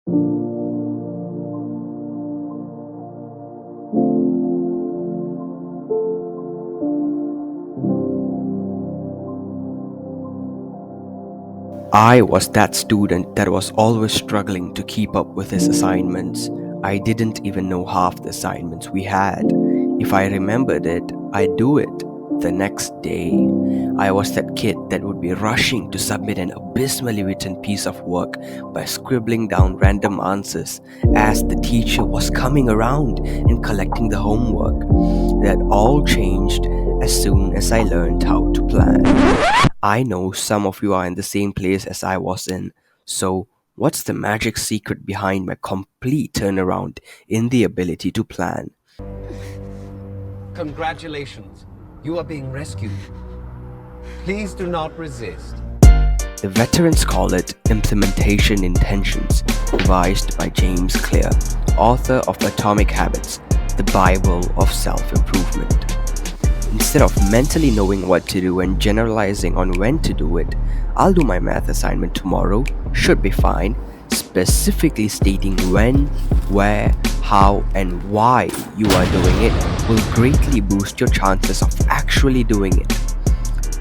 I was that student that was always struggling to keep up with his assignments. I didn't even know half the assignments we had. If I remembered it, I'd do it the next day. I was that kid that would be rushing to submit an abysmally written piece of work by scribbling down random answers as the teacher was coming around and collecting the homework. That all changed as soon as I learned how to plan. I know some of you are in the same place as I was in, so what's the magic secret behind my complete turnaround in the ability to plan? Congratulations, you are being rescued. Please do not resist. The veterans call it Implementation Intentions, devised by James Clear, author of Atomic Habits, the Bible of self-improvement. Instead of mentally knowing what to do and generalizing on when to do it, I'll do my math assignment tomorrow, should be fine, specifically stating when, where, how, and why you are doing it will greatly boost your chances of actually doing it.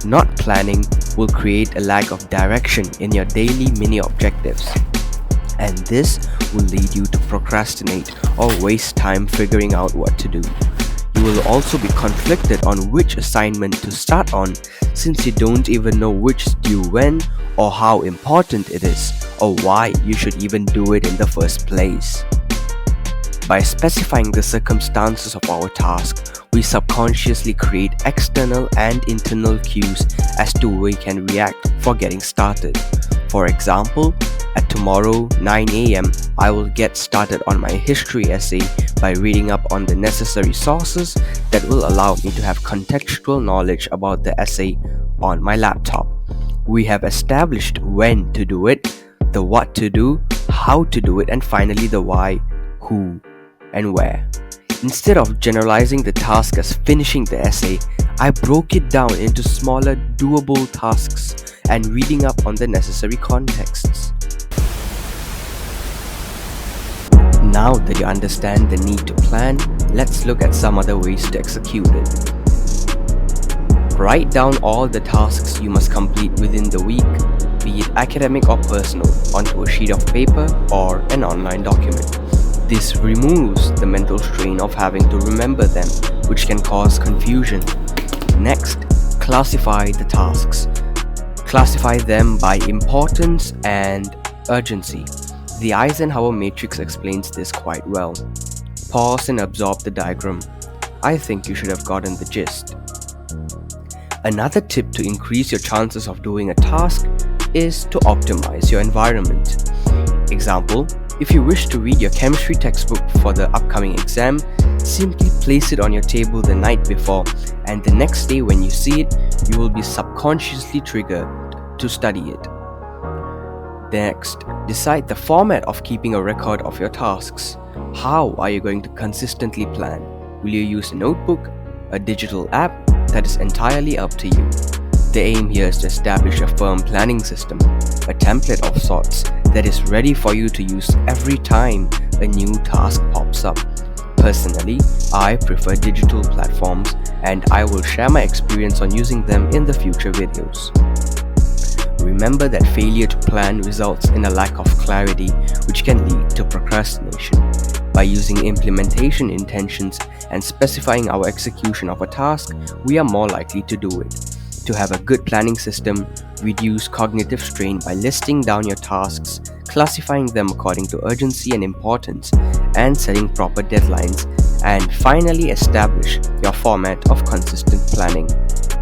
Not planning will create a lack of direction in your daily mini objectives, and this will lead you to procrastinate or waste time figuring out what to do. You will also be conflicted on which assignment to start on, since you don't even know which is due when, or how important it is, or why you should even do it in the first place. By specifying the circumstances of our task, we subconsciously create external and internal cues as to how we can react for getting started. For example, at tomorrow 9 a.m., I will get started on my history essay by reading up on the necessary sources that will allow me to have contextual knowledge about the essay on my laptop. We have established when to do it, the what to do, how to do it, and finally the why, who, and where. Instead of generalizing the task as finishing the essay, I broke it down into smaller, doable tasks and reading up on the necessary contexts. Now that you understand the need to plan, let's look at some other ways to execute it. Write down all the tasks you must complete within the week, be it academic or personal, onto a sheet of paper or an online document. This removes the mental strain of having to remember them, which can cause confusion. Next, classify the tasks. Classify them by importance and urgency. The Eisenhower matrix explains this quite well. Pause and absorb the diagram. I think you should have gotten the gist. Another tip to increase your chances of doing a task is to optimize your environment. Example, if you wish to read your chemistry textbook for the upcoming exam, simply place it on your table the night before, and the next day when you see it, you will be subconsciously triggered to study it. Next, decide the format of keeping a record of your tasks. How are you going to consistently plan? Will you use a notebook, a digital app? That is entirely up to you. The aim here is to establish a firm planning system, a template of sorts that is ready for you to use every time a new task pops up. Personally, I prefer digital platforms, and I will share my experience on using them in the future videos. Remember that failure to plan results in a lack of clarity, which can lead to procrastination. By using implementation intentions and specifying our execution of a task, we are more likely to do it. To have a good planning system, reduce cognitive strain by listing down your tasks, classifying them according to urgency and importance, and setting proper deadlines, and finally establish your format of consistent planning.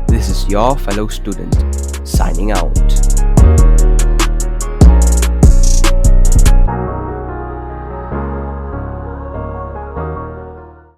This is your fellow student, signing out.